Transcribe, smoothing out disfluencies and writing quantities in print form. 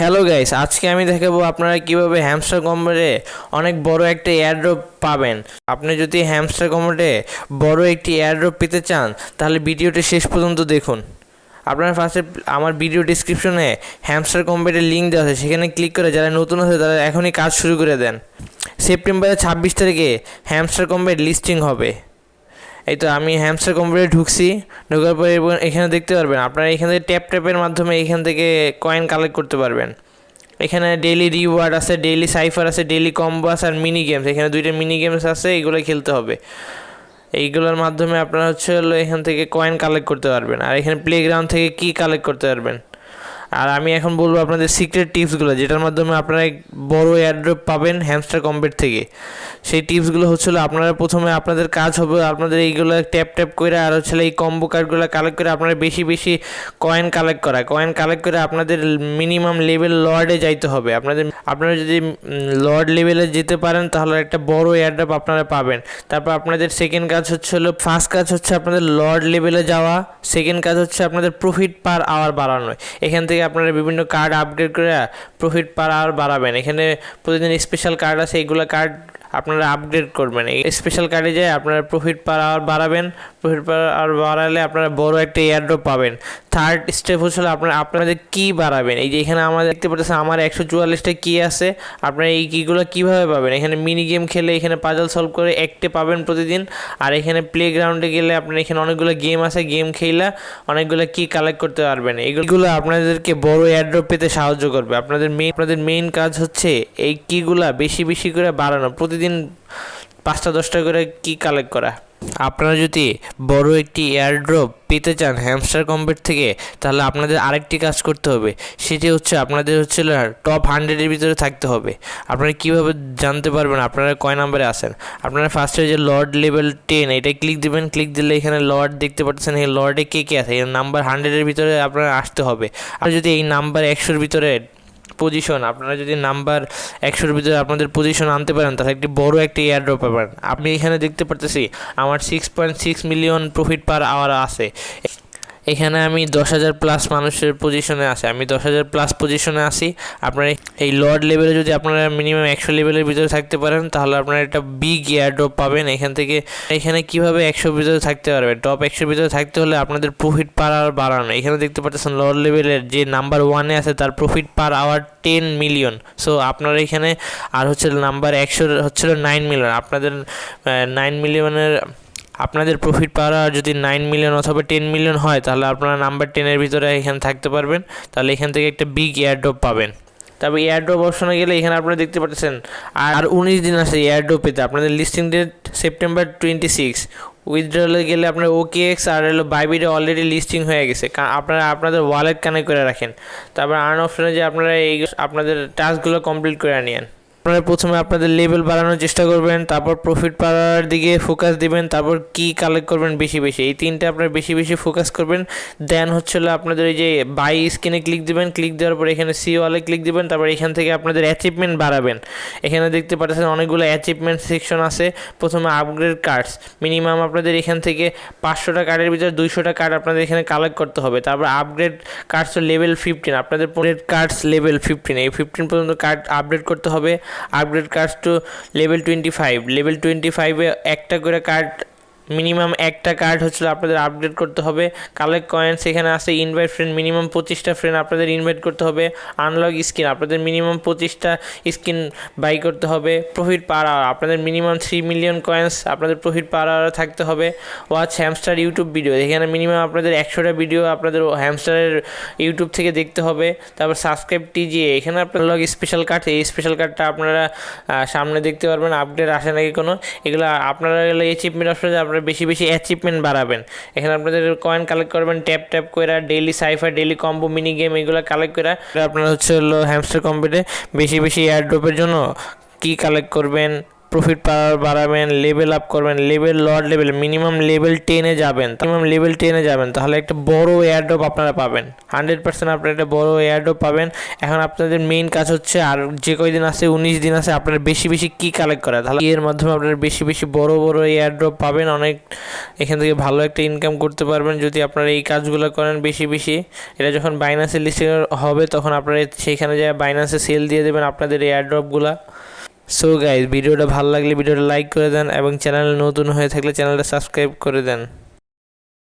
Hello guys, আজকে আমি দেখাবো আপনারা কিভাবে হ্যামস্টার কম্বোতে অনেক বড় একটা এয়ারড্রপ পাবেন। আপনি যদি হ্যামস্টার কম্বোতে বড় একটি এয়ারড্রপ পেতে চান তাহলে ভিডিওটি শেষ পর্যন্ত দেখুন। আপনারা ফার্স্টে আমার ভিডিও ডিসক্রিপশনে হ্যামস্টার কম্বোতে লিঙ্ক দেওয়া আছে, সেখানে ক্লিক করে যারা নতুন আছে তারা এখনই কাজ শুরু করে দেন। সেপ্টেম্বরের 26 তারিখে হ্যামস্টার কম্বোর লিস্টিং হবে। এই তো আমি হ্যামস্টার কম্বোতে ঢুকছি। ঢোকার পরে এখানে দেখতে পারবেন আপনারা এখান থেকে ট্যাপের মাধ্যমে এখান থেকে কয়েন কালেক্ট করতে পারবেন। এখানে ডেইলি রিওয়ার্ড আছে, ডেইলি সাইফার আছে, ডেইলি কম্বো আছে আর মিনি গেমস। এখানে দুইটা মিনি গেমস আছে, এইগুলো খেলতে হবে। এইগুলোর মাধ্যমে আপনারা এখান থেকে কয়েন কালেক্ট করতে পারবেন। আর এখানে প্লেগ্রাউন্ড থেকে কি কালেক্ট করতে পারবেন। আর আমি এখন বলবো আপনাদের সিক্রেট টিপসগুলো, যেটার মাধ্যমে আপনারা বড় এয়ারড্রপ পাবেন হ্যামস্টার কম্বেট থেকে। সেই টিপসগুলো আপনারা প্রথমে আপনাদের কাজ হবে আপনাদের এইগুলো ট্যাপ করে আর এই কম্বো কার্ডগুলো কালেক্ট করে আপনারা বেশি বেশি কয়েন কালেক্ট করে আপনাদের মিনিমাম লেভেল লর্ডে যাইতে হবে। আপনারা যদি লর্ড লেভেলে যেতে পারেন তাহলে একটা বড় এয়ারড্রপ আপনারা পাবেন। তারপর আপনাদের সেকেন্ড কাজ ফার্স্ট কাজ আপনাদের লর্ড লেভেলে যাওয়া। সেকেন্ড কাজ আপনাদের প্রফিট পার আওয়ার বাড়ানো। এখান থেকে আপনারা বিভিন্ন কার্ড আপগ্রেড করে প্রফিট পার আওয়ার বাড়াবেন। এখানে প্রতিদিন স্পেশাল কার্ড আছে, এইগুলো কার্ড আপনারা আপগ্রেড করবেন। এই স্পেশাল কার্ডে যায় আপনারা প্রফিট পার আওয়ার বাড়াবেন। প্রফিট পার আওয়ার বাড়ালে আপনারা বড় একটা এয়ারড্রপ পাবেন। থার্ড স্টেপ আপনাদের কি বাড়াবেন। এই যে এখানে আমাদের দেখতে পাচ্ছেন আমার 144টা কি আছে। আপনারা এই কিগুলো কীভাবে পাবেন, এখানে মিনি গেম খেলে এখানে পাজল সলভ করে একটে পাবেন প্রতিদিন। আর এখানে প্লেগ্রাউন্ডে গেলে আপনার এখানে অনেকগুলো গেম আছে, গেম খেলে অনেকগুলো কি কালেক্ট করতে পারবেন। এইগুলো আপনাদেরকে বড় এয়ারড্রপ পেতে সাহায্য করবে। আপনাদের মেইন কাজ এই কিগুলা বেশি বেশি করে বাড়ানো, প্রতিদিন 5টা-10টা করে কি কালেক্ট করা। আপনারা যদি বড় একটি এয়ারড্রপ পেতে চান হ্যামস্টার কম্বেট থেকে তাহলে আপনাদের আরেকটি কাজ করতে হবে। সেটি আপনাদের টপ 100-এর ভিতরে থাকতে হবে। আপনারা কীভাবে জানতে পারবেন আপনারা কয় নাম্বারে আছেন। আপনারা ফার্স্টে যে লর্ড লেভেল 10 এটা ক্লিক দিবেন। ক্লিক দিলে এখানে লর্ড দেখতে পাচ্ছেন, এই লর্ডে কে আছে, এই নাম্বার 100-এর ভিতরে আপনারা আসতে হবে। আর যদি এই নাম্বার 100-এর ভিতরে পজিশন, আপনারা যদি নাম্বার 100-এর ভিতরে আপনাদের পজিশন আনতে পারেন তাহলে একটি বড় একটি এয়ারড্রপ পাবেন। আপনি এখানে দেখতে পারতেছি আমার 6.6 মিলিয়ন প্রফিট পার আওয়ার আছে। এখানে আমি 10,000+ মানুষের পজিশনে আছে, আমি 10,000+ পজিশনে আছি। আপনারা এই লর্ড লেভেলে যদি আপনারা মিনিমাম 100 লেভেলের ভিতরে থাকতে পারেন তাহলে আপনারা একটা বিগ এয়ারড্রপ পাবেন। এখানে কিভাবে 100-এর ভিতরে থাকতে পারবেন। টপ 100-এর ভিতরে থাকতে হলে আপনাদের প্রফিট পার আওয়ার বাড়ানো। এখানে দেখতে পাচ্ছেন লর্ড লেভেলের যে নাম্বার 1-এ আছে তার profit per hour 10 million. So আপনারা এখানে আর নাম্বার 100 9 মিলিয়ন। আপনাদের 9 মিলিয়নের আপনাদের প্রফিট পাওয়ার যদি 9 মিলিয়ন অথবা 10 মিলিয়ন হয় তাহলে আপনারা নাম্বার 10-এর ভিতরে এখানে থাকতে পারবেন। তাহলে এখান থেকে একটা বিগ এয়ারড্রপ পাবেন। তবে এয়ারড্রপ অপশনে গেলে এখানে আপনারা দেখতে পাচ্ছেন আর 19 দিন আছে এয়ারড্রপ পেতে। আপনাদের লিস্টিং ডেট সেপ্টেম্বর 26। উইথড্রলে গেলে আপনার OKX আর বাইবিটে অলরেডি লিস্টিং হয়ে গেছে। আপনারা আপনাদের ওয়ালেট কানেক্ট করে রাখেন। তারপর আর্ন অপশনে যে আপনারা আপনাদের টাস্কগুলো কমপ্লিট করে নিন। আপনারা প্রথমে আপনাদের লেভেল বাড়ানোর চেষ্টা করবেন, তারপর প্রফিট পাওয়ার দিকে ফোকাস দিবেন, তারপর কি কালেক্ট করবেন বেশি বেশি। এই তিনটে আপনারা বেশি বেশি ফোকাস করবেন। দেন আপনাদের এই যে বাই স্ক্রিনে ক্লিক দিবেন। ক্লিক দেওয়ার পর এখানে সি ওয়ালে ক্লিক দিবেন। তারপর এখান থেকে আপনাদের অ্যাচিভমেন্ট বাড়াবেন। এখানে দেখতে পাচ্ছেন অনেকগুলো অ্যাচিভমেন্ট সেকশন আছে। প্রথমে আপগ্রেড কার্ডস, মিনিমাম আপনাদের এখান থেকে 500টা কার্ডের ভিতরে 200টা কার্ড আপনাদের এখানে কালেক্ট করতে হবে। তারপর আপগ্রেড কার্ডস লেভেল 15, আপনাদের কার্ডস লেভেল 15, এই 15 পর্যন্ত কার্ড আপডেট করতে হবে। Upgrade cards to level 25, level 25-এ একটা করে কার্ড, মিনিমাম একটা কার্ড আপনাদের আপডেট করতে হবে। কালেক্ট কয়েন্স এখানে আছে। ইনভাইট ফ্রেন্ড, মিনিমাম 25টা ফ্রেন্ড আপনাদের ইনভাইট করতে হবে। আনলক স্কিন, আপনাদের মিনিমাম 25টা স্কিন বাই করতে হবে। প্রফিট পার আওয়ার, আপনাদের মিনিমাম 3 মিলিয়ন কয়েন্স আপনাদের প্রফিট পার আওয়ার থাকতে হবে। ওয়াচ হ্যামস্টার ইউটিউব ভিডিও, এখানে মিনিমাম আপনাদের 100টা ভিডিও আপনাদের হ্যামস্টারের ইউটিউব থেকে দেখতে হবে। তারপর সাবস্ক্রাইব TGA, এখানে আপনার লগ স্পেশাল কার্ড, এই স্পেশাল কার্ডটা আপনারা সামনে দেখতে পারবেন আপডেট আসে নাকি কোনো। এগুলো আপনারা অ্যাচিভমেন্ট অপশনে আপনারা বেশি বেশি অ্যাচিভমেন্ট বাড়াবেন। এখানে আপনাদের কয়েন কালেক্ট করবেন ট্যাপ করে, daily cipher, daily combo, mini game এগুলো কালেক্ট করে আপনারা হ্যামস্টার কম্পিউটারে বেশি বেশি এয়ারড্রপের জন্য কি কালেক্ট করবেন, প্রফিট পাওয়ার বাড়াবেন, লেভেল আপ করবেন, level lord level minimum level 10-এ যাবেন, তাহলে একটা বড় এয়ারড্রপ আপনারা পাবেন। 100% আপনারা একটা বড় এয়ারড্রপ পাবেন। এখন আপনাদের মেইন কাজ হচ্ছে আর যে কয়দিন আছে 19 দিন আছে আপনারা বেশি বেশি কি কালেক্ট করা, তাহলে এর মাধ্যমে আপনারা বেশি বেশি বড় বড় এয়ারড্রপ পাবেন। অনেক এখান থেকে ভালো একটা ইনকাম করতে পারবেন যদি আপনারা এই কাজগুলো করেন বেশি বেশি। এটা যখন বাইন্যান্সে লিস্টিং হবে তখন আপনারা সেইখানে যায় বাইন্যান্সে সেল দিয়ে দেবেন আপনাদের এয়ারড্রপগুলা। সো গাইজ, ভিডিওটা ভালো লাগলে ভিডিওটা লাইক করে দেন এবং চ্যানেলে নতুন হয়ে থাকলে চ্যানেলটা সাবস্ক্রাইব করে দেন।